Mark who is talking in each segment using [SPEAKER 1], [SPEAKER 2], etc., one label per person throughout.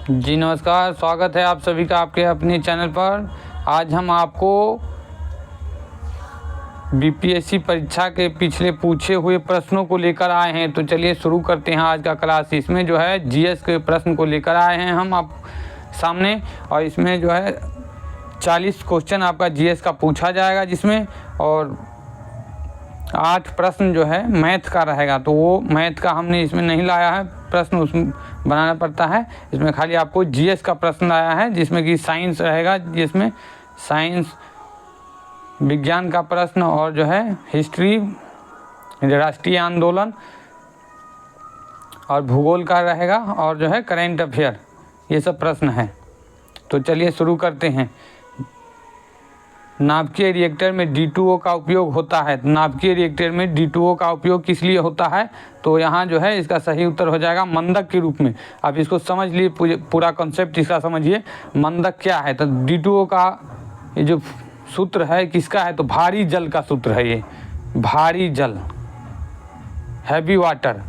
[SPEAKER 1] जी नमस्कार, स्वागत है आप सभी का आपके अपने चैनल पर। आज हम आपको बीपीएससी परीक्षा के पिछले पूछे हुए प्रश्नों को लेकर आए हैं। तो चलिए शुरू करते हैं आज का क्लास। इसमें जो है जीएस के प्रश्न को लेकर आए हैं हम आप सामने, और इसमें जो है 40 क्वेश्चन आपका जीएस का पूछा जाएगा, जिसमें और 8 प्रश्न जो है मैथ का रहेगा। तो वो मैथ का हमने इसमें नहीं लाया है प्रश्न, उसमें बनाना पड़ता है। इसमें खाली आपको जीएस का प्रश्न आया है, जिसमें कि साइंस रहेगा, जिसमें साइंस विज्ञान का प्रश्न और जो है हिस्ट्री, राष्ट्रीय आंदोलन और भूगोल का रहेगा, और जो है करेंट अफेयर, ये सब प्रश्न हैं। तो चलिए शुरू करते हैं। नाभिकीय रिएक्टर में D2O का उपयोग होता है। नाभिकीय रिएक्टर में D2O का उपयोग किस लिए होता है? तो यहाँ जो है इसका सही उत्तर हो जाएगा मंदक के रूप में। आप इसको समझ लिए, पूरा कॉन्सेप्ट इसका समझिए। मंदक क्या है? तो D2O का ये जो सूत्र है किसका है? तो भारी जल का सूत्र है। ये भारी जल, हैवी वाटर,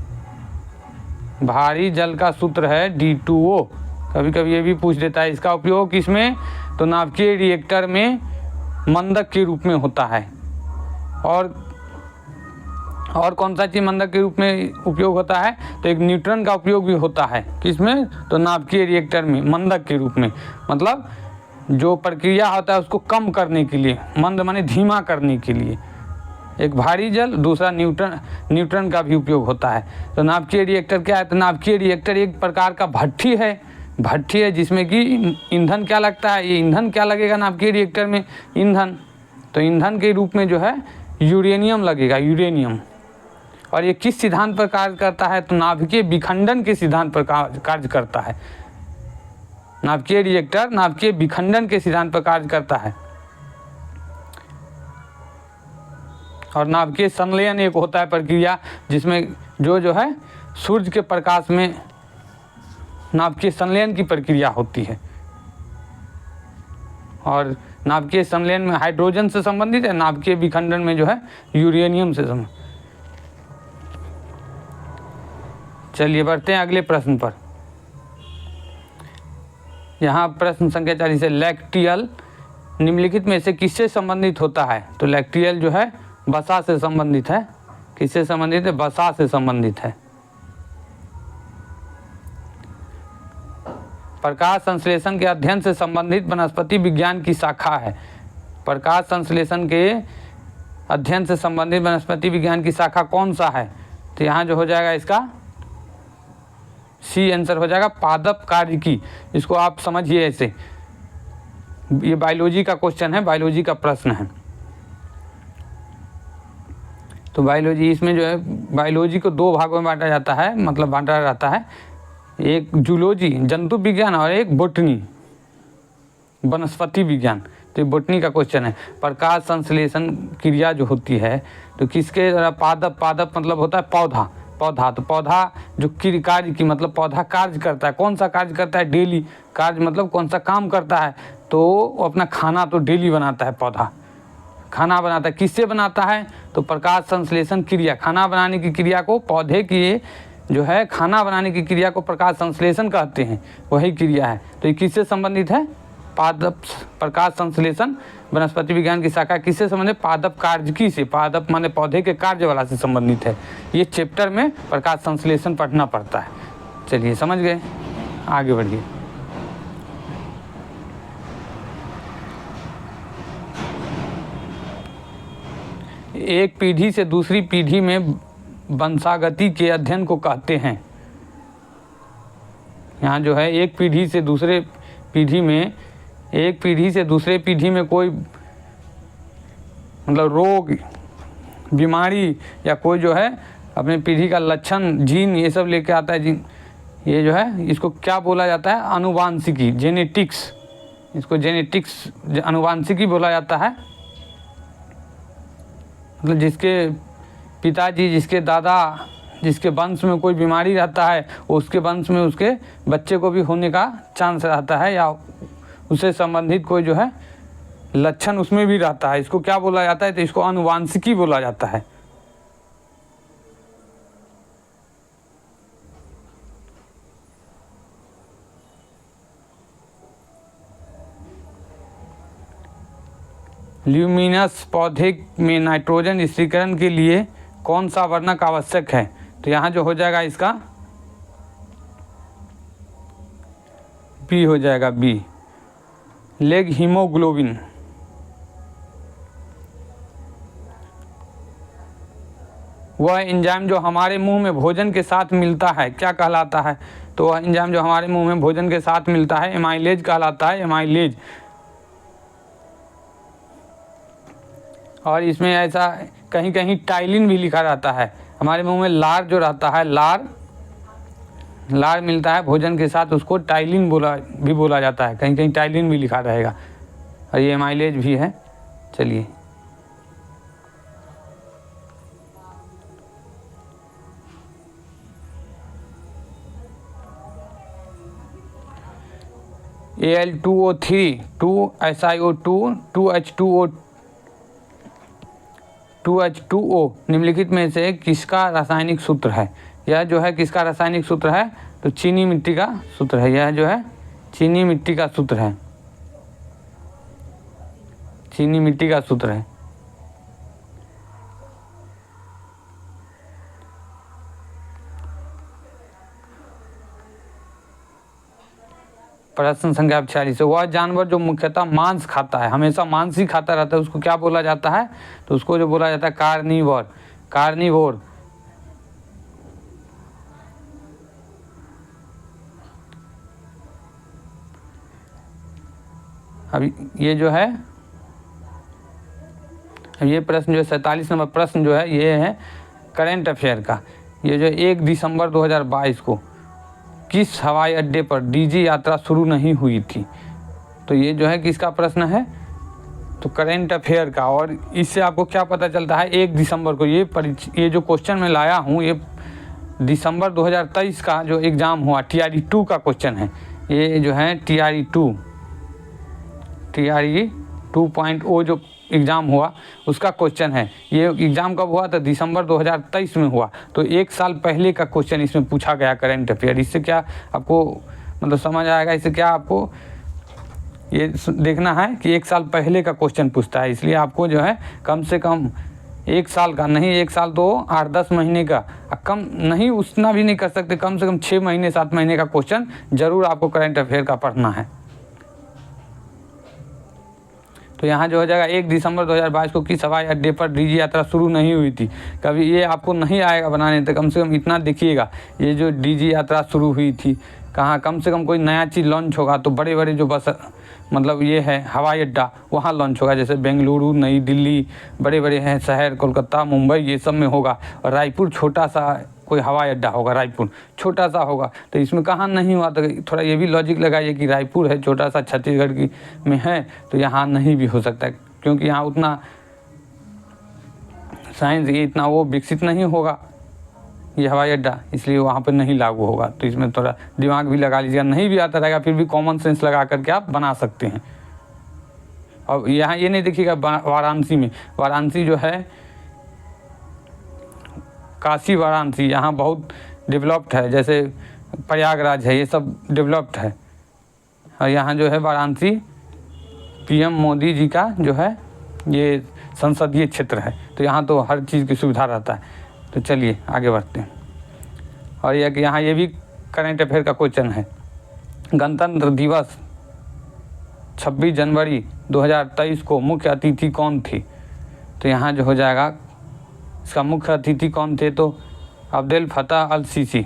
[SPEAKER 1] भारी जल का सूत्र है D2O। कभी कभी ये भी पूछ देता है इसका उपयोग किसमें? तो नाभिकीय रिएक्टर में मंदक के रूप में होता है। और कौन सा चीज़ मंदक के रूप में उपयोग होता है? तो एक न्यूट्रॉन का उपयोग भी होता है। किसमें? तो नाभिकीय रिएक्टर में मंदक के रूप में, मतलब जो प्रक्रिया होता है उसको कम करने के लिए, मंद माने धीमा करने के लिए। एक भारी जल, दूसरा न्यूट्रॉन का भी उपयोग होता है। तो नाभिकीय रिएक्टर क्या है? तो नाभिकीय रिएक्टर एक प्रकार का भट्ठी है, जिसमें कि ईंधन क्या लगता है? ये ईंधन क्या लगेगा नाभिकीय रिएक्टर में? ईंधन। तो ईंधन के रूप में जो है यूरेनियम लगेगा, यूरेनियम। और ये किस सिद्धांत पर कार्य करता है? तो नाभिकीय विखंडन के सिद्धांत पर कार्य करता है। नाभिकीय रिएक्टर नाभिकीय विखंडन के सिद्धांत पर कार्य करता है। और नाभिकीय संलयन एक होता है प्रक्रिया, जिसमें जो है सूर्य के प्रकाश में नाभिकीय संलयन की प्रक्रिया होती है। और नाभिकीय संलयन में हाइड्रोजन से संबंधित है, नाभिकीय विखंडन में जो है यूरेनियम से संबंधित। चलिए बढ़ते हैं अगले प्रश्न पर। यहाँ प्रश्न संख्या 40 है, लैक्टियल निम्नलिखित में से किससे संबंधित होता है? तो लैक्टियल जो है वसा से संबंधित है। किससे संबंधित है? वसा से संबंधित है। प्रकाश संश्लेषण के अध्ययन से संबंधित वनस्पति विज्ञान की शाखा है। प्रकाश संश्लेषण के अध्ययन से संबंधित वनस्पति विज्ञान की शाखा कौन सा है? तो यहाँ जो हो जाएगा इसका सी आंसर हो जाएगा, पादप कार्यकी। इसको आप समझिए ऐसे, ये बायोलॉजी का क्वेश्चन है, बायोलॉजी का प्रश्न है। तो बायोलॉजी, इसमें जो है बायोलॉजी को 2 भागों में बांटा जाता है, मतलब बांटा जाता है। एक जूलॉजी जंतु विज्ञान और एक बोटनी वनस्पति विज्ञान। तो ये बोटनी का क्वेश्चन है। प्रकाश संश्लेषण क्रिया जो होती है तो किसके द्वारा? पादप मतलब होता है पौधा। तो पौधा जो कार्य की, मतलब पौधा कार्य करता है। कौन सा कार्य करता है? डेली कार्य, मतलब कौन सा काम करता है? तो अपना खाना तो डेली बनाता है पौधा, खाना बनाता है। किससे बनाता है? तो प्रकाश संश्लेषण क्रिया, खाना बनाने की क्रिया को, पौधे की जो है खाना बनाने की क्रिया को प्रकाश संश्लेषण कहते हैं, वही क्रिया है। तो ये किससे संबंधित है? पादप। प्रकाश संश्लेषण वनस्पति विज्ञान की शाखा किससे संबंधित? पादप कार्यकी से। पादप माने पौधे के कार्य वाला से संबंधित है। ये चैप्टर में प्रकाश संश्लेषण पढ़ना पड़ता है। चलिए समझ गए, आगे बढ़िए। एक पीढ़ी से दूसरी पीढ़ी में वंशागति के अध्ययन को कहते हैं। यहाँ जो है एक पीढ़ी से दूसरे पीढ़ी में कोई मतलब रोग, बीमारी या कोई जो है अपने पीढ़ी का लक्षण, जीन, ये सब लेके आता है। जीन ये जो है इसको क्या बोला जाता है? आनुवांशिकी, जेनेटिक्स। इसको जेनेटिक्स, आनुवांशिकी बोला जाता है। मतलब जिसके पिताजी, जिसके दादा, जिसके वंश में कोई बीमारी रहता है, उसके वंश में उसके बच्चे को भी होने का चांस रहता है, या उससे संबंधित कोई जो है लक्षण उसमें भी रहता है। इसको क्या बोला जाता है? तो इसको आनुवांशिकी बोला जाता है। ल्यूमिनस पौधे में नाइट्रोजन स्थिरीकरण के लिए कौन सा वर्णक आवश्यक है? तो यहाँ जो हो जाएगा इसका बी हो जाएगा, बी। लेग हीमोग्लोबिन, वह एंजाइम जो हमारे मुंह में भोजन के साथ मिलता है क्या कहलाता है? तो वह एंजाइम जो हमारे मुंह में भोजन के साथ मिलता है एमाइलेज कहलाता है, एमाइलेज। और इसमें ऐसा कहीं कहीं टाइलिन भी लिखा रहता है। हमारे मुंह में लार जो रहता है, लार मिलता है भोजन के साथ, उसको टाइलिन बोला जाता है, कहीं कहीं टाइलिन भी लिखा रहेगा, और ये एमाइलेज भी है। चलिए Al2O3 2SiO2 2H2O निम्नलिखित में से किसका रासायनिक सूत्र है? यह जो है किसका रासायनिक सूत्र है? तो चीनी मिट्टी का सूत्र है। यह जो है चीनी मिट्टी का सूत्र है, चीनी मिट्टी का सूत्र है। प्रश्न संख्या 46, वह जानवर जो मुख्यतः मांस खाता है, हमेशा मांस ही खाता रहता है, उसको क्या बोला जाता है? तो उसको जो बोला जाता है कार्निवोर, कार्निवोर। अब ये जो है, अब ये प्रश्न जो है 47 नंबर प्रश्न जो है ये है करेंट अफेयर का। ये जो 1 दिसंबर 2022 को किस हवाई अड्डे पर डीजी यात्रा शुरू नहीं हुई थी? तो ये जो है किसका प्रश्न है? तो करेंट अफेयर का। और इससे आपको क्या पता चलता है 1 दिसंबर को ये जो क्वेश्चन मैं लाया हूँ ये दिसंबर 2023 का जो एग्ज़ाम हुआ TRE 2 का क्वेश्चन है। ये जो है TRE 2.0 जो एग्ज़ाम हुआ उसका क्वेश्चन है। ये एग्ज़ाम कब हुआ था? दिसंबर 2023 में हुआ। तो 1 साल पहले का क्वेश्चन इसमें पूछा गया करेंट अफेयर। इससे क्या आपको मतलब समझ आएगा? इससे क्या आपको ये देखना है कि 1 साल पहले का क्वेश्चन पूछता है, इसलिए आपको जो है कम से कम 1 साल का नहीं, 1 साल तो 8-10 महीने का, कम नहीं उतना भी नहीं कर सकते, कम से कम 6 महीने 7 महीने का क्वेश्चन जरूर आपको करेंट अफेयर का पढ़ना है। तो यहाँ जो हो जाएगा 1 दिसंबर 2022 को किस हवाई अड्डे पर डीजी यात्रा शुरू नहीं हुई थी? कभी ये आपको नहीं आएगा बनाने, तो कम से कम इतना देखिएगा, ये जो डीजी यात्रा शुरू हुई थी कहाँ, कम से कम कोई नया चीज़ लॉन्च होगा तो बड़े बड़े जो बस मतलब ये है हवाई अड्डा वहाँ लॉन्च होगा, जैसे बेंगलुरु, नई दिल्ली, बड़े बड़े हैं शहर, कोलकाता, मुंबई, ये सब में होगा। और रायपुर छोटा सा कोई हवाई अड्डा होगा, रायपुर छोटा सा होगा, तो इसमें कहाँ नहीं हुआ? तो थोड़ा ये भी लॉजिक लगाइए कि रायपुर है छोटा सा, छत्तीसगढ़ की में है, तो यहाँ नहीं भी हो सकता है, क्योंकि यहाँ उतना साइंस ये इतना वो विकसित नहीं होगा ये हवाई अड्डा, इसलिए वहाँ पर नहीं लागू होगा। तो इसमें थोड़ा दिमाग भी लगा लीजिएगा, नहीं भी आता रहेगा फिर भी कॉमन सेंस लगा करके आप बना सकते हैं। और यहाँ ये नहीं देखिएगा वाराणसी में, वाराणसी जो है काशी वाराणसी यहाँ बहुत डेवलप्ड है, जैसे प्रयागराज है, ये सब डेवलप्ड है। और यहाँ जो है वाराणसी PM मोदी जी का जो है ये संसदीय क्षेत्र है, तो यहाँ तो हर चीज़ की सुविधा रहता है। तो चलिए आगे बढ़ते हैं। और यह कि यहाँ ये भी करेंट अफेयर का क्वेश्चन है, गणतंत्र दिवस 26 जनवरी 2023 को मुख्य अतिथि कौन थी? तो यहाँ जो हो जाएगा इसका मुख्य अतिथि कौन थे? तो अब्देल फतह अल सीसी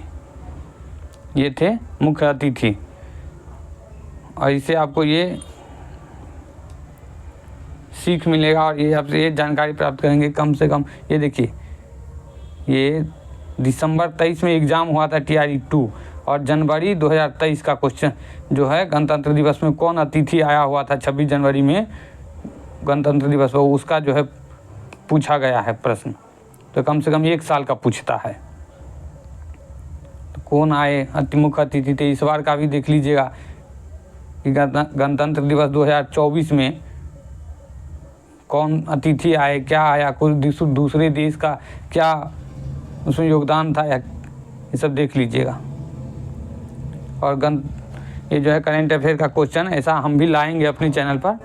[SPEAKER 1] ये थे मुख्य अतिथि। और इससे आपको ये सीख मिलेगा और ये आपसे ये जानकारी प्राप्त करेंगे कम से कम। ये देखिए ये दिसंबर 23 में एग्ज़ाम हुआ था TRE 2 और जनवरी 2023 का क्वेश्चन जो है गणतंत्र दिवस में कौन अतिथि आया हुआ था 26 जनवरी में गणतंत्र दिवस पर, उसका जो है पूछा गया है प्रश्न। तो कम से कम 1 साल का पूछता है। तो कौन आए मुख्य अतिथि थे इस बार का भी देख लीजिएगा कि गणतंत्र दिवस 2024 में कौन अतिथि आए, क्या आया, कोई दूसरे देश का क्या उसमें योगदान था, या ये सब देख लीजिएगा। और ये जो है करेंट अफेयर का क्वेश्चन ऐसा हम भी लाएंगे अपने चैनल पर।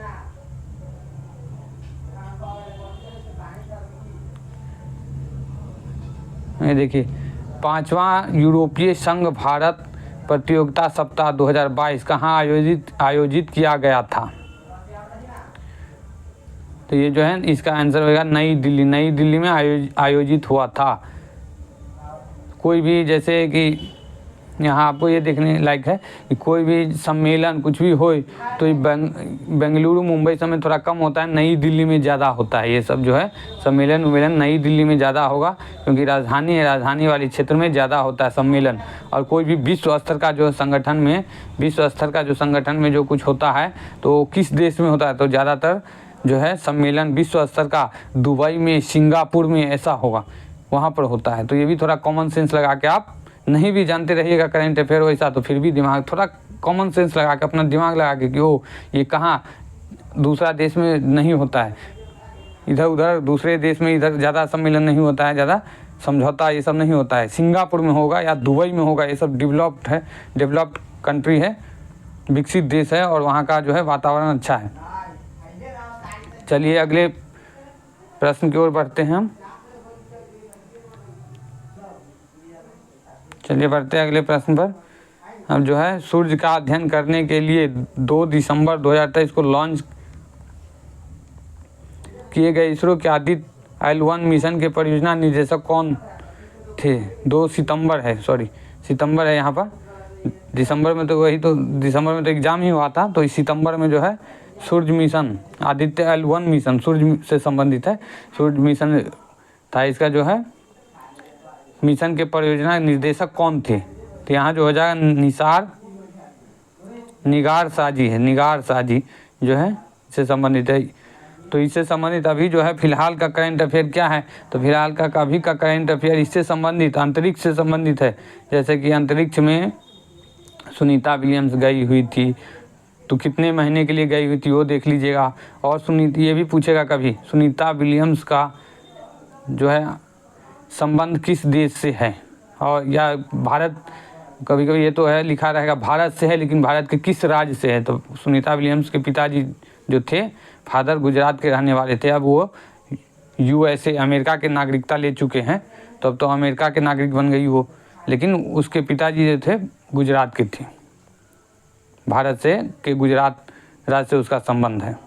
[SPEAKER 1] ये देखिए 5वां यूरोपीय संघ भारत प्रतियोगिता सप्ताह 2022 कहाँ आयोजित किया गया था। तो ये जो है इसका आंसर होगा नई दिल्ली में आयोजित हुआ था। कोई भी जैसे कि यहाँ आपको ये देखने लायक है कि कोई भी सम्मेलन कुछ भी हो तो ये बेंगलुरु मुंबई सब में थोड़ा कम होता है, नई दिल्ली में ज़्यादा होता है। ये सब जो है सम्मेलन नई दिल्ली में ज़्यादा होगा क्योंकि राजधानी है, राजधानी वाले क्षेत्र में ज़्यादा होता है सम्मेलन। और कोई भी विश्व स्तर का जो संगठन में जो कुछ होता है तो किस देश में होता है, तो ज़्यादातर जो है सम्मेलन विश्व स्तर का दुबई में, सिंगापुर में ऐसा होगा, वहाँ पर होता है। तो ये भी थोड़ा कॉमन सेंस लगा के, आप नहीं भी जानते रहिएगा करेंट अफेयर वैसा, तो फिर भी दिमाग थोड़ा कॉमन सेंस लगा के, अपना दिमाग लगा के कि ओ ये कहाँ दूसरा देश में नहीं होता है, इधर उधर दूसरे देश में इधर ज़्यादा सम्मेलन नहीं होता है, ज़्यादा समझौता ये सब नहीं होता है, सिंगापुर में होगा या दुबई में होगा। ये सब डेवलप्ड कंट्री है, विकसित देश है और वहाँ का जो है वातावरण अच्छा है। चलिए अगले प्रश्न की ओर बढ़ते हैं हम। चलिए बढ़ते हैं अगले प्रश्न पर। अब जो है सूर्य का अध्ययन करने के लिए 2 दिसंबर 2023 को लॉन्च किए गए इसरो के आदित्य L1 मिशन के परियोजना निदेशक कौन थे। 2 सितंबर है, सितंबर है यहाँ पर, दिसंबर में तो दिसंबर में तो एग्ज़ाम ही हुआ था, तो इस सितंबर में जो है सूर्य मिशन, आदित्य L1 मिशन सूर्य से संबंधित है, सूर्य मिशन था। इसका जो है मिशन के परियोजना निर्देशक कौन थे, तो यहाँ जो हो जाएगा निगार शाहजी जो है इससे संबंधित है। तो इससे संबंधित अभी जो है फिलहाल का करंट अफेयर क्या है, तो फिलहाल का अभी का करंट अफेयर इससे संबंधित अंतरिक्ष से संबंधित है। जैसे कि अंतरिक्ष में सुनीता विलियम्स गई हुई थी, तो कितने महीने के लिए गई हुई थी वो देख लीजिएगा। और ये भी पूछेगा कभी सुनीता विलियम्स का जो है संबंध किस देश से है, और या भारत, कभी कभी ये तो है लिखा रहेगा भारत से है, लेकिन भारत के किस राज्य से है। तो सुनीता विलियम्स के पिताजी जो थे फादर गुजरात के रहने वाले थे, अब वो USA अमेरिका के नागरिकता ले चुके हैं, तो अब तो अमेरिका के नागरिक बन गई वो, लेकिन उसके पिताजी जो थे गुजरात के थे, भारत से के गुजरात राज्य से उसका संबंध है।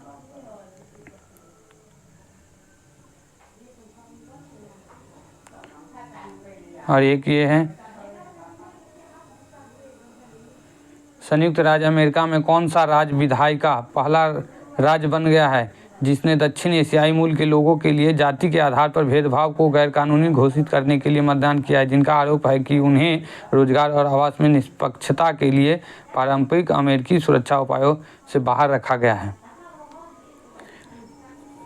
[SPEAKER 1] और एक ये है संयुक्त राज्य अमेरिका में कौन सा राज्य विधायिका पहला राज्य बन गया है जिसने दक्षिण एशियाई मूल के लोगों के लिए जाति के आधार पर भेदभाव को गैरकानूनी घोषित करने के लिए मतदान किया है, जिनका आरोप है कि उन्हें रोजगार और आवास में निष्पक्षता के लिए पारंपरिक अमेरिकी सुरक्षा उपायों से बाहर रखा गया है।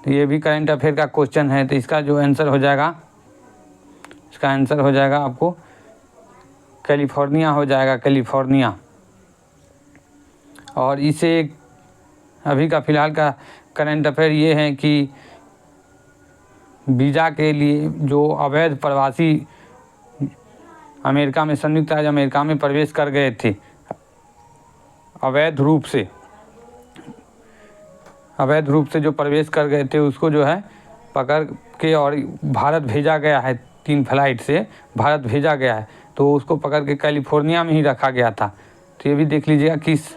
[SPEAKER 1] तो ये भी करंट अफेयर का क्वेश्चन है, तो इसका जो आंसर हो जाएगा, इसका आंसर हो जाएगा आपको कैलिफोर्निया हो जाएगा, कैलिफोर्निया। और इसे अभी का फ़िलहाल का करंट अफेयर ये है कि वीज़ा के लिए जो अवैध प्रवासी अमेरिका में, संयुक्त राज्य अमेरिका में प्रवेश कर गए थे अवैध रूप से जो प्रवेश कर गए थे, उसको जो है पकड़ के और भारत भेजा गया है, 3 फ्लाइट से भारत भेजा गया है, तो उसको पकड़ के कैलिफोर्निया में ही रखा गया था। तो ये भी देख लीजिएगा किस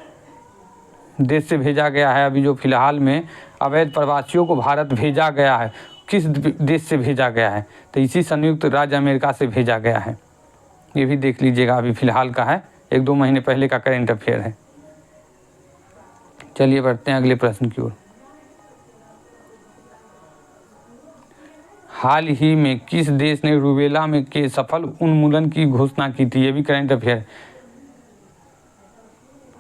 [SPEAKER 1] देश से भेजा गया है। अभी जो फिलहाल में अवैध प्रवासियों को भारत भेजा गया है, किस देश से भेजा गया है, तो इसी संयुक्त राज्य अमेरिका से भेजा गया है। ये भी देख लीजिएगा, अभी फ़िलहाल का है, 1-2 महीने पहले का करंट अफेयर है। चलिए बढ़ते हैं अगले प्रश्न की ओर। हाल ही में किस देश ने रूबेला में के सफल उन्मूलन की घोषणा की थी। ये भी करंट अफेयर।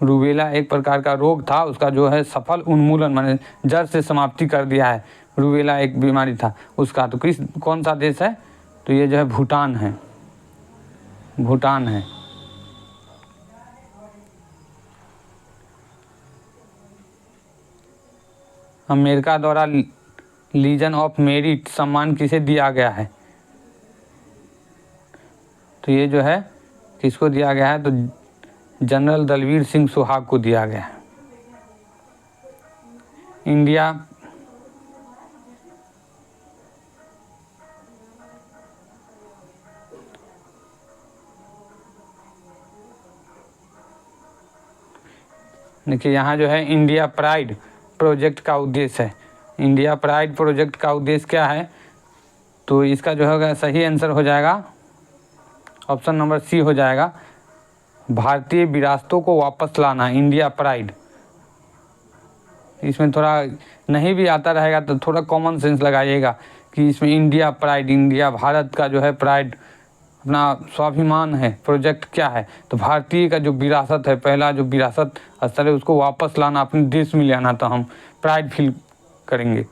[SPEAKER 1] रूबेला एक प्रकार का रोग था, उसका जो है सफल उन्मूलन माने जड़ से समाप्ति कर दिया है। रूबेला एक बीमारी था उसका, तो कौन सा देश है, तो ये जो है भूटान है, भूटान है। अमेरिका द्वारा लीजन ऑफ मेरिट सम्मान किसे दिया गया है, तो ये जो है किसको दिया गया है, तो जनरल दलवीर सिंह सुहाग को दिया गया है। इंडिया देखिए यहाँ जो है इंडिया प्राइड प्रोजेक्ट का उद्देश्य है। इंडिया प्राइड प्रोजेक्ट का उद्देश्य क्या है, तो इसका जो होगा सही आंसर हो जाएगा ऑप्शन नंबर सी हो जाएगा, भारतीय विरासतों को वापस लाना, इंडिया प्राइड। इसमें थोड़ा नहीं भी आता रहेगा तो थोड़ा कॉमन सेंस लगाइएगा कि इसमें इंडिया प्राइड, इंडिया भारत का जो है प्राइड, अपना स्वाभिमान है, प्रोजेक्ट क्या है, तो भारतीय का जो विरासत है, पहला जो विरासत स्थल है उसको वापस लाना, अपने देश में ले आना, तो हम प्राइड फील करेंगे।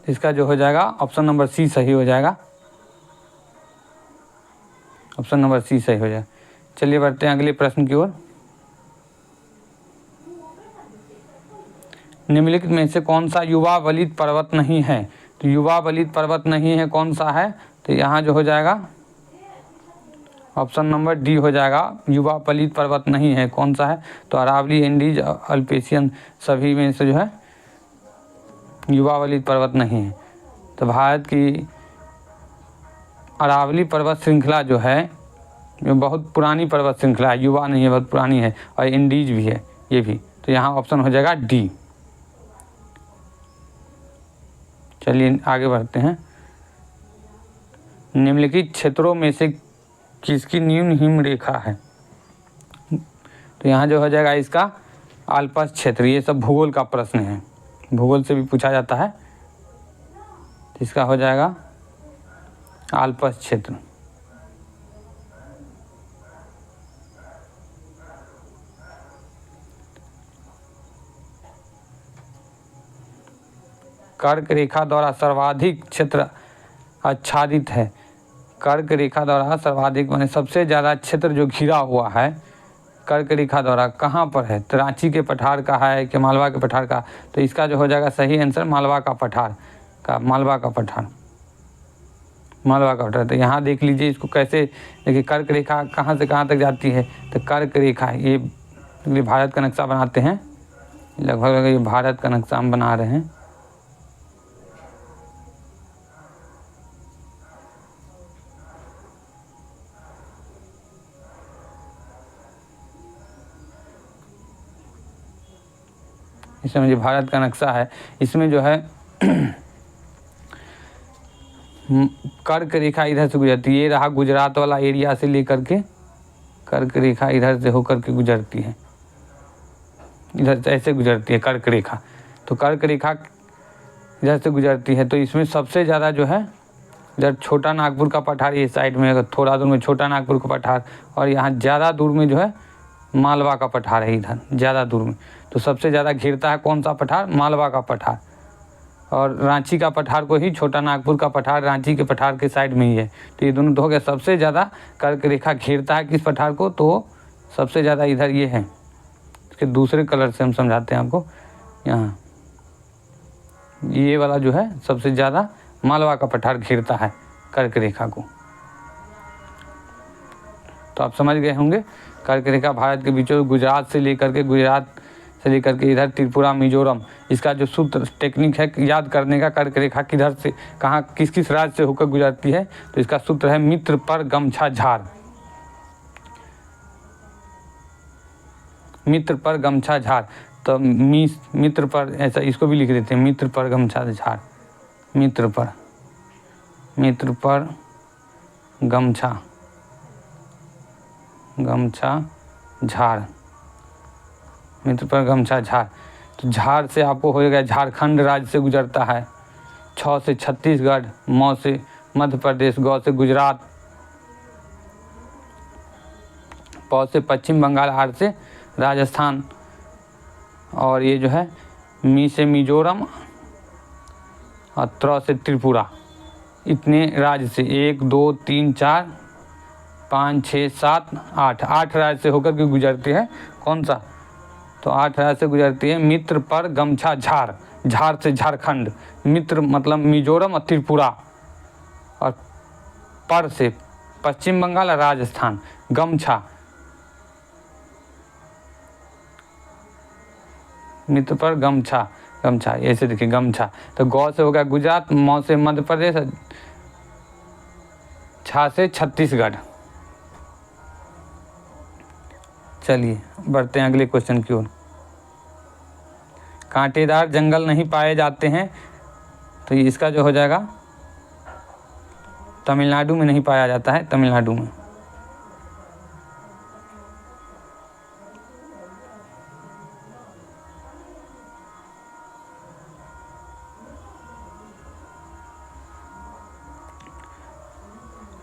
[SPEAKER 1] इसका जो हो जाएगा ऑप्शन नंबर सी सही हो जाएगा, ऑप्शन नंबर सी सही हो जाएगा। चलिए बढ़ते हैं अगले प्रश्न की ओर। निम्नलिखित में से कौन सा युवा वलित पर्वत नहीं है, तो युवा वलित पर्वत नहीं है कौन सा है, तो यहाँ जो हो जाएगा ऑप्शन नंबर डी हो जाएगा, युवा वलित पर्वत नहीं है कौन सा है, तो अरावली, एंडीज, अल्पेशियन सभी में से जो है युवा वलित पर्वत नहीं है। तो भारत की अरावली पर्वत श्रृंखला जो है ये बहुत पुरानी पर्वत श्रृंखला है, युवा नहीं है, बहुत पुरानी है, और इंडीज भी है ये भी, तो यहाँ ऑप्शन हो जाएगा डी। चलिए आगे बढ़ते हैं। निम्नलिखित क्षेत्रों में से किसकी न्यून हिम रेखा है, तो यहाँ जो हो जाएगा इसका आल्प्स क्षेत्र। ये सब भूगोल का प्रश्न है, भूगोल से भी पूछा जाता है, तो इसका हो जाएगा आल्प्स क्षेत्र। कर्क रेखा द्वारा सर्वाधिक क्षेत्र आच्छादित है, कर्क रेखा द्वारा सर्वाधिक माने सबसे ज़्यादा क्षेत्र जो घिरा हुआ है कर्क रेखा द्वारा कहाँ पर है, तो रांची के पठार का है कि मालवा के पठार का, तो इसका जो हो जाएगा सही आंसर मालवा का पठार का, मालवा का पठार, मालवा का पठार। तो यहाँ देख लीजिए इसको कैसे, देखिए कर्क रेखा कहाँ से कहाँ तक जाती है, तो कर्क रेखा ये भारत का नक्शा बनाते हैं, लगभग ये भारत का नक्शा हम बना रहे हैं। इसमें जो भारत का नक्शा है इसमें जो है कर्क रेखा इधर से गुजरती है, ये रहा गुजरात वाला एरिया से लेकर के कर्क रेखा इधर से होकर के गुजरती है, इधर से ऐसे गुजरती है कर्क रेखा, तो कर्क रेखा इधर से गुजरती है। तो इसमें सबसे ज़्यादा जो है इधर छोटा नागपुर का पठार, ये साइड में अगर थोड़ा दूर में छोटा नागपुर का पठार, और यहाँ ज़्यादा दूर में जो है मालवा का पठार है, इधर ज़्यादा दूर में, तो सबसे ज़्यादा घेरता है कौन सा पठार, मालवा का पठार, और रांची का पठार को ही छोटा नागपुर का पठार रांची के पठार के साइड में ही है, तो ये दोनों तो हो गया। सबसे ज़्यादा कर्क रेखा घेरता है किस पठार को, तो सबसे ज़्यादा इधर ये है, इसके दूसरे कलर से हम समझाते हैं आपको, यहाँ ये वाला जो है सबसे ज़्यादा मालवा का पठार घेरता है कर्क रेखा को। तो आप समझ गए होंगे कर्क रेखा भारत के बीचों गुजरात से लेकर के इधर त्रिपुरा, मिजोरम, इसका जो सूत्र टेक्निक है याद करने का, कर्क रेखा किधर से कहाँ किस किस राज्य से होकर गुजरती है, तो इसका सूत्र है मित्र पर गमछा झार, मित्र पर गमछा झार। तो मित्र पर ऐसा इसको भी लिख देते हैं, मित्र पर गमछा झार, मित्र पर गमछा झार, मित्र पर गमछा झार। तो झार से आपको हो गया झारखंड राज्य से गुजरता है, छ से छत्तीसगढ़, म से मध्य प्रदेश, ग से गुजरात, प से पश्चिम बंगाल, आर से राजस्थान, और ये जो है मी से मिजोरम, और त्र से त्रिपुरा। इतने राज्य से 1 2 3 4 5 6 7 8 राज्य से होकर के गुजरती है कौन सा, तो 8 राज्य से गुजरती है मित्र पर गमछा झार, झार से झारखंड, मित्र मतलब मिजोरम और त्रिपुरा, और पर से पश्चिम बंगाल और राजस्थान, गमछा मित्र पर गमछा ऐसे देखिए गमछा। तो गौ से हो गया गुजरात, मौ से मध्य प्रदेश, छा से छत्तीसगढ़, चलिए बढ़ते हैं अगले क्वेश्चन की ओर। कांटेदार जंगल नहीं पाए जाते हैं, तो इसका जो हो जाएगा तमिलनाडु में नहीं पाया जाता है, तमिलनाडु में।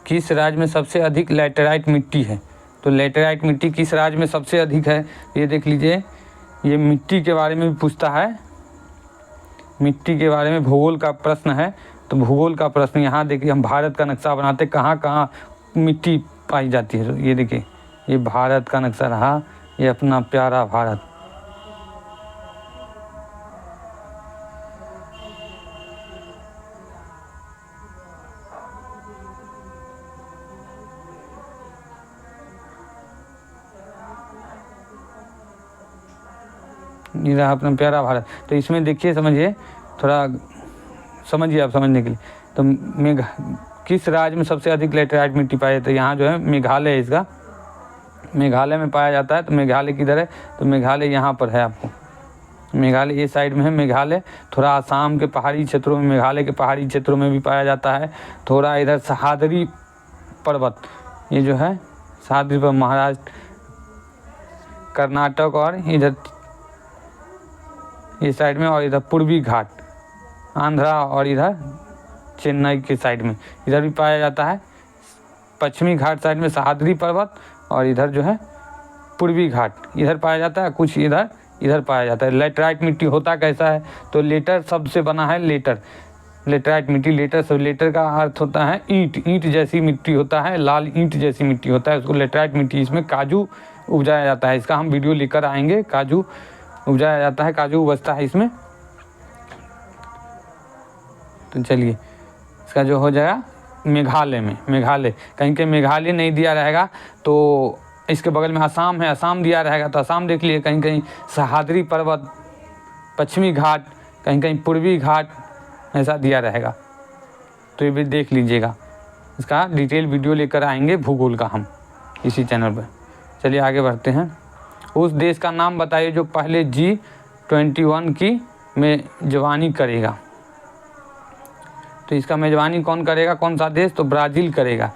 [SPEAKER 1] किस राज्य में सबसे अधिक लैटेराइट मिट्टी है? तो लैटेराइट मिट्टी किस राज्य में सबसे अधिक है, ये देख लीजिए। ये मिट्टी के बारे में भी पूछता है, मिट्टी के बारे में भूगोल का प्रश्न है। तो भूगोल का प्रश्न यहाँ देखिए, हम भारत का नक्शा बनाते कहाँ कहाँ मिट्टी पाई जाती है। तो ये देखिए, ये भारत का नक्शा रहा, ये अपना प्यारा भारत। ये रहा अपना प्यारा भारत। तो इसमें देखिए, समझिए, थोड़ा समझिए आप समझने के लिए। तो किस राज्य में सबसे अधिक लैटेराइट मिट्टी पाई जाती है? यहाँ जो है मेघालय है, इसका मेघालय में पाया जाता है। तो मेघालय किधर है? तो मेघालय यहाँ पर है, आपको मेघालय ये साइड में है मेघालय। थोड़ा आसाम के पहाड़ी क्षेत्रों में, मेघालय के पहाड़ी क्षेत्रों में भी पाया जाता है। थोड़ा इधर सह्याद्री पर्वत, ये जो है सह्याद्री पर्वत, महाराष्ट्र, कर्नाटक और इधर इस साइड में, और इधर पूर्वी घाट आंध्रा और इधर चेन्नई के साइड में इधर भी पाया जाता है। पश्चिमी घाट साइड में सह्याद्री पर्वत और इधर जो है पूर्वी घाट इधर पाया जाता है, कुछ इधर पाया जाता है। लेटराइट मिट्टी होता कैसा है? तो लेटर शब्द से बना है, लेटर, लेटराइट मिट्टी। लेटर सब, लेटर का अर्थ होता है ईंट, ईंट जैसी मिट्टी होता है, लाल ईंट जैसी मिट्टी होता है, उसको लेटराइट मिट्टी। इसमें काजू उपजाया जाता है, इसका हम वीडियो लेकर आएंगे। काजू उपजाया जाता है, काजू उपजता है इसमें। तो चलिए, इसका जो हो जाएगा मेघालय में, मेघालय। कहीं के मेघालय नहीं दिया रहेगा तो इसके बगल में असम है, असम दिया रहेगा तो असम देख लिए। कहीं कहीं सह्याद्री पर्वत, पश्चिमी घाट, कहीं कहीं पूर्वी घाट ऐसा दिया रहेगा, तो ये भी देख लीजिएगा। इसका डिटेल वीडियो लेकर आएंगे भूगोल का हम इसी चैनल पर। चलिए आगे बढ़ते हैं। उस देश का नाम बताइए जो पहले G21 की मेजबानी करेगा। तो इसका मेजबानी कौन करेगा, कौन सा देश? तो ब्राज़ील करेगा।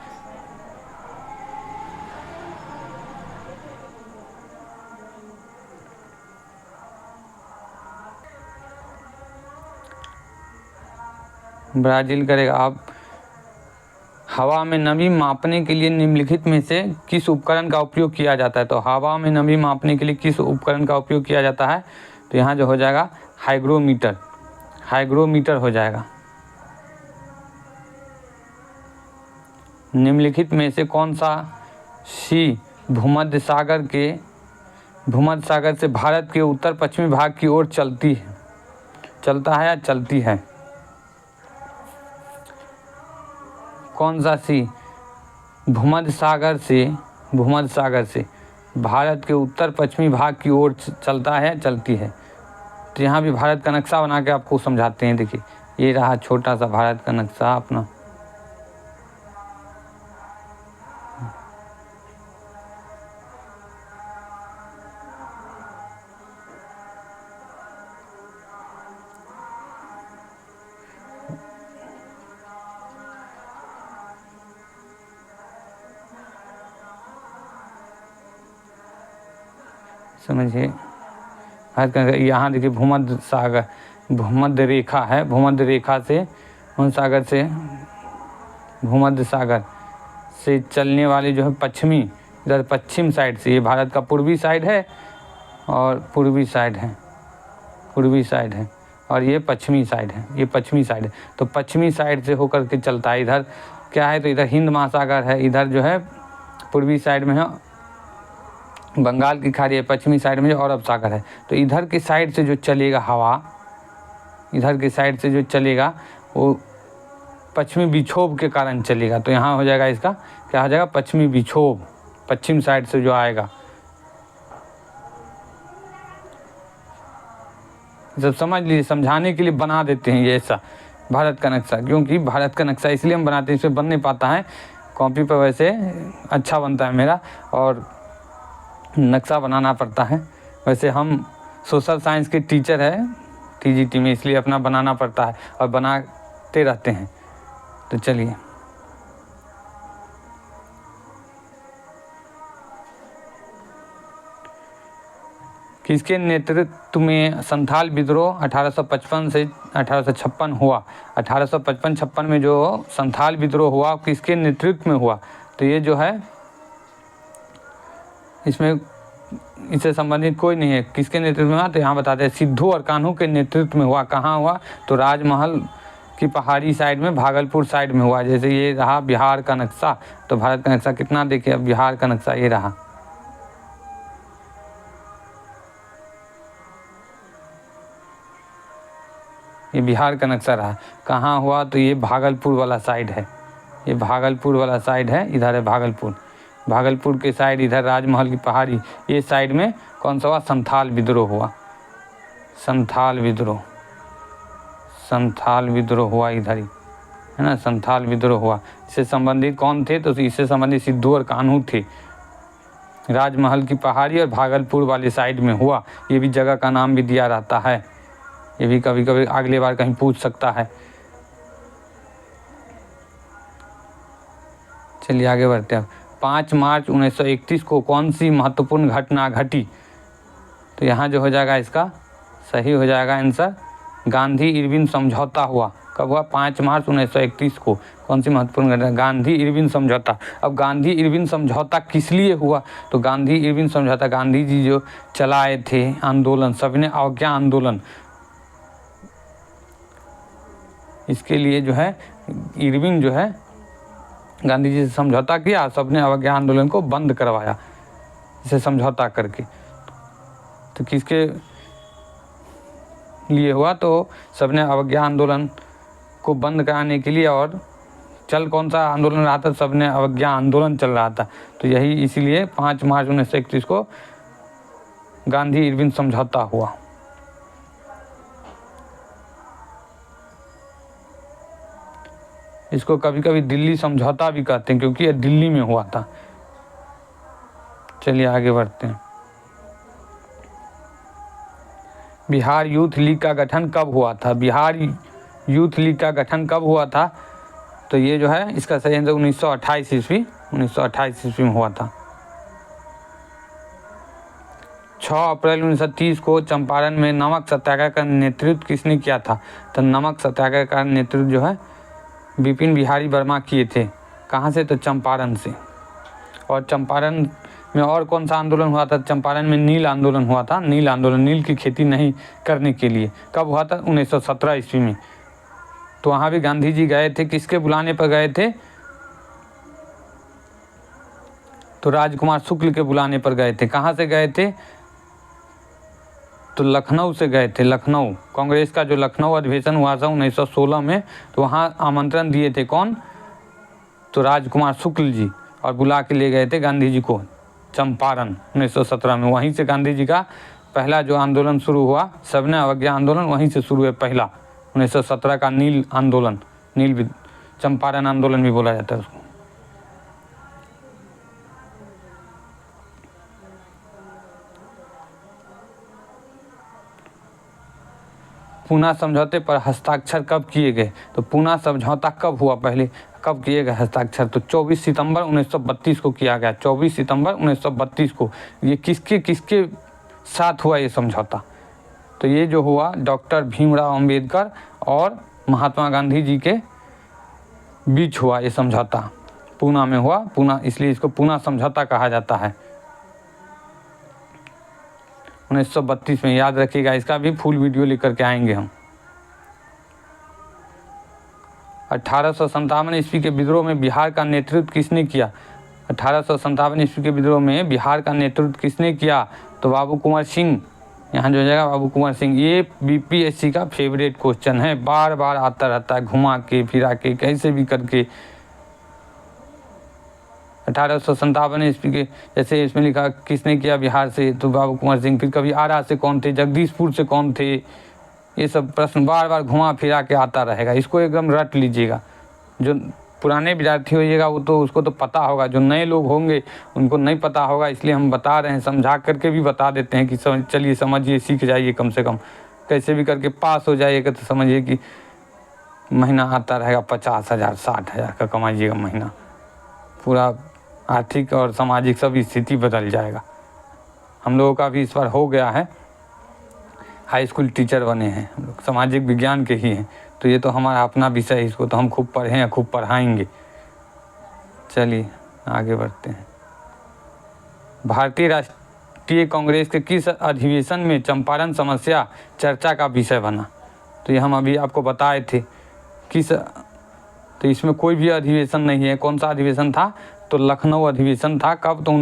[SPEAKER 1] ब्राज़ील करेगा। अब हवा में नमी मापने के लिए निम्नलिखित में से किस उपकरण का उपयोग किया जाता है? तो हवा में नमी मापने के लिए किस उपकरण का उपयोग किया जाता है? तो यहाँ जो हो जाएगा हाइग्रोमीटर, हाइग्रोमीटर हो जाएगा। निम्नलिखित में से कौन सा सी भूमध्य सागर से भारत के उत्तर पश्चिमी भाग की ओर चलता है या चलती है? कौन सा सी भूमध्य सागर से भारत के उत्तर पश्चिमी भाग की ओर चलता है या चलती है? तो यहाँ भी भारत का नक्शा बना के आपको समझाते हैं। देखिए, ये रहा छोटा सा भारत का नक्शा अपना। समझिए, यहाँ देखिए भूमध्य रेखा है, भूमध्य रेखा से भूमध्य सागर से चलने वाली जो है पश्चिमी, इधर पश्चिम साइड से, ये भारत का पूर्वी साइड है और पूर्वी साइड है और ये पश्चिमी साइड है, तो पश्चिमी साइड से होकर के चलता है। इधर क्या है? तो इधर हिंद महासागर है, इधर जो है पूर्वी साइड में है बंगाल की खाड़ी है, पश्चिमी साइड में जो अरब सागर है। तो इधर की साइड से जो चलेगा हवा, इधर की साइड से जो चलेगा वो पश्चिमी विक्षोभ के कारण चलेगा। तो यहाँ हो जाएगा, इसका क्या हो जाएगा? पश्चिमी विक्षोभ, पश्चिम साइड से जो आएगा। जब समझ लीजिए, समझाने के लिए बना देते हैं ये ऐसा भारत का नक्शा, क्योंकि भारत का नक्शा इसलिए हम बनाते हैं, इसमें बन नहीं पाता है कॉपी पर, वैसे अच्छा बनता है मेरा। और नक्शा बनाना पड़ता है। वैसे हम सोशल साइंस के टीचर है टीजीटी में, इसलिए अपना बनाना पड़ता है और बनाते रहते हैं। तो चलिए, किसके नेतृत्व में संथाल विद्रोह 1855 से 1856 हुआ? 1855-56 में जो संथाल विद्रोह हुआ किसके नेतृत्व में हुआ? तो ये जो है इसमें इससे संबंधित कोई नहीं है। किसके नेतृत्व में हुआ? तो यहाँ बताते हैं सिद्धू और कान्हू के नेतृत्व में हुआ। कहाँ हुआ? तो राजमहल की पहाड़ी साइड में, भागलपुर साइड में हुआ। जैसे ये रहा बिहार का नक्शा, तो भारत का नक्शा कितना देखिए, अब बिहार का नक्शा ये रहा, ये बिहार का नक्शा रहा। कहाँ हुआ? तो ये भागलपुर वाला साइड है, ये भागलपुर वाला साइड है, इधर है भागलपुर, भागलपुर के साइड इधर राजमहल की पहाड़ी, ये साइड में कौन सा हुआ? संथाल विद्रोह हुआ। संथाल विद्रोह, संथाल विद्रोह हुआ इधर ही है ना, संथाल विद्रोह हुआ। इससे संबंधित कौन थे? तो इससे संबंधित सिद्धू और कान्हू थे। राजमहल की पहाड़ी और भागलपुर वाली साइड में हुआ। ये भी जगह का नाम भी दिया रहता है, ये भी कभी कभी अगले बार कहीं पूछ सकता है। चलिए आगे बढ़ते हैं। 5 मार्च 1931 को कौन सी महत्वपूर्ण घटना घटी? तो यहाँ जो हो जाएगा इसका सही हो जाएगा आंसर, गांधी इरविन समझौता हुआ। कब हुआ? 5 मार्च 1931 को। कौन सी महत्वपूर्ण घटना? गांधी इरविन समझौता। अब गांधी इरविन समझौता किस लिए हुआ? तो गांधी इरविन समझौता, गांधी जी जो चलाए थे आंदोलन, सविनय अवज्ञा आंदोलन, इसके लिए जो है इरविन जो है गांधी जी से समझौता किया, सबने अवज्ञा आंदोलन को बंद करवाया इसे समझौता करके। तो किसके लिए हुआ? तो सबने अवज्ञा आंदोलन को बंद कराने के लिए। और चल कौन सा आंदोलन रहा था? सबने अवज्ञा आंदोलन चल रहा था। तो यही इसीलिए 5 मार्च 1931 को गांधी इरविन समझौता हुआ। इसको कभी कभी दिल्ली समझौता भी कहते हैं क्योंकि यह दिल्ली में हुआ था। चलिए आगे बढ़ते हैं। बिहार यूथ लीग का गठन कब हुआ था? बिहार यूथ लीग का गठन कब हुआ था? तो ये जो है इसका सही आंसर 1928 ईस्वी, 1928 ईस्वी में हुआ था। 6 अप्रैल 1930 को चंपारण में नमक सत्याग्रह का नेतृत्व किसने किया था? तो नमक सत्याग्रह का नेतृत्व जो है विपिन बिहारी वर्मा किए थे। कहाँ से? तो चंपारण से। और चंपारण में और कौन सा आंदोलन हुआ था? चंपारण में नील आंदोलन हुआ था। नील आंदोलन, नील की खेती नहीं करने के लिए। कब हुआ था? 1917 ईस्वी में। तो वहाँ भी गांधी जी गए थे। किसके बुलाने पर गए थे? तो राजकुमार शुक्ल के बुलाने पर गए थे। कहाँ से गए थे? तो लखनऊ से गए थे। लखनऊ, कांग्रेस का जो लखनऊ अधिवेशन हुआ था 1916 में, तो वहाँ आमंत्रण दिए थे कौन? तो राजकुमार शुक्ल जी, और बुला के ले गए थे गांधी जी को चंपारण 1917 में। वहीं से गांधी जी का पहला जो आंदोलन शुरू हुआ, सबने अवज्ञा आंदोलन, वहीं से शुरू है पहला 1917 का नील आंदोलन। नील चंपारण आंदोलन भी बोला जाता है उसको। पूना समझौते पर हस्ताक्षर कब किए गए? तो पूना समझौता कब हुआ? पहले कब किए गए हस्ताक्षर? तो 24 सितंबर 1932 को किया गया। 24 सितंबर 1932 को। ये किसके किसके साथ हुआ ये समझौता? तो ये जो हुआ डॉक्टर भीमराव अंबेडकर और महात्मा गांधी जी के बीच हुआ ये समझौता। पूना में हुआ। पूना, इसलिए इसको पूना समझौता कहा जाता है। 1932 में, याद रखिएगा, इसका भी फुल वीडियो लेकर के आएंगे हम। 1857 ईस्वी के विद्रोह में बिहार का नेतृत्व किसने किया? 1857 ईस्वी के विद्रोह में बिहार का नेतृत्व किसने किया? तो बाबू कुंवर सिंह। यहाँ जो हो जाएगा बाबू कुंवर सिंह। ये बीपीएससी का फेवरेट क्वेश्चन है, बार बार आता रहता है, घुमा के फिरा के कैसे भी करके। 1857 ईस्वी के, जैसे इसमें लिखा किसने किया बिहार से, तो बाबू कुंवर सिंह। फिर कभी आरा से कौन थे, जगदीशपुर से कौन थे, ये सब प्रश्न बार बार घुमा फिरा के आता रहेगा। इसको एकदम रट लीजिएगा, जो पुराने विद्यार्थी होइएगा वो तो उसको तो पता होगा, जो नए लोग होंगे उनको नहीं पता होगा, इसलिए हम बता रहे हैं, समझा करके भी बता देते हैं कि चलिए समझिए, सीख जाइए, कम से कम कैसे भी करके पास हो जाइएगा। तो समझिए कि महीना आता रहेगा 50,000 60,000 का कमाइएगा महीना, पूरा आर्थिक और सामाजिक सब स्थिति बदल जाएगा। हम लोगों का भी इस बार हो गया है, हाई स्कूल टीचर बने हैं हम लोग, सामाजिक विज्ञान के ही हैं, तो ये तो हमारा अपना विषय है, इसको तो हम खूब पढ़े हैं, खूब पढ़ाएंगे। चलिए आगे बढ़ते हैं। भारतीय राष्ट्रीय कांग्रेस के किस अधिवेशन में चंपारण समस्या चर्चा का विषय बना? तो ये हम अभी आपको बताए थे किस, तो इसमें कोई भी अधिवेशन नहीं है। कौन सा अधिवेशन था? तो लखनऊ अधिवेशन था। कब? तो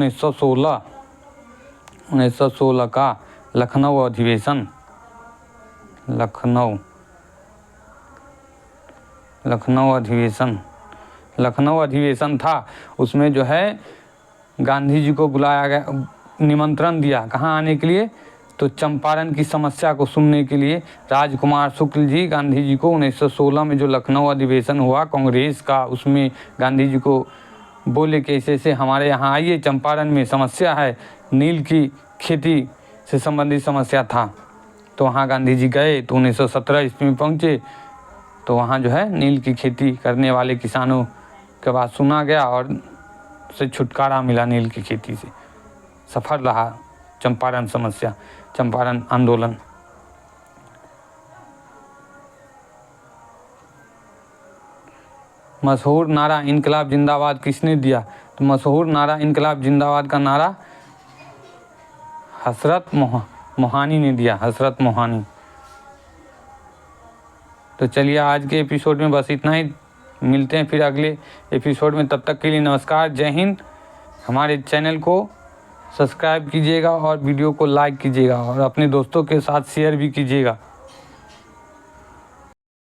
[SPEAKER 1] 1916 का लखनऊ अधिवेशन, लखनऊ अधिवेशन था। उसमें जो है गांधी जी को बुलाया गया, निमंत्रण दिया, कहाँ आने के लिए? तो चंपारण की समस्या को सुनने के लिए राजकुमार शुक्ल जी गांधी जी को 1916 में जो लखनऊ अधिवेशन हुआ कांग्रेस का, उसमें गांधी जी को बोले कि ऐसे ऐसे हमारे यहाँ आइए, चंपारण में समस्या है, नील की खेती से संबंधित समस्या था। तो वहाँ गांधी जी गए, तो 1917 ईस्वी में पहुँचे, तो वहाँ जो है नील की खेती करने वाले किसानों के बात सुना गया और से छुटकारा मिला नील की खेती से। सफल रहा चंपारण समस्या, चंपारण आंदोलन। मशहूर नारा इनकलाब जिंदाबाद किसने दिया? तो मशहूर नारा इनकलाब जिंदाबाद का नारा हसरत मोहानी ने दिया, हसरत मोहानी। तो चलिए आज के एपिसोड में बस इतना ही, मिलते हैं फिर अगले एपिसोड में। तब तक के लिए नमस्कार, जय हिंद। हमारे चैनल को सब्सक्राइब कीजिएगा और वीडियो को लाइक कीजिएगा और अपने दोस्तों के साथ शेयर भी कीजिएगा।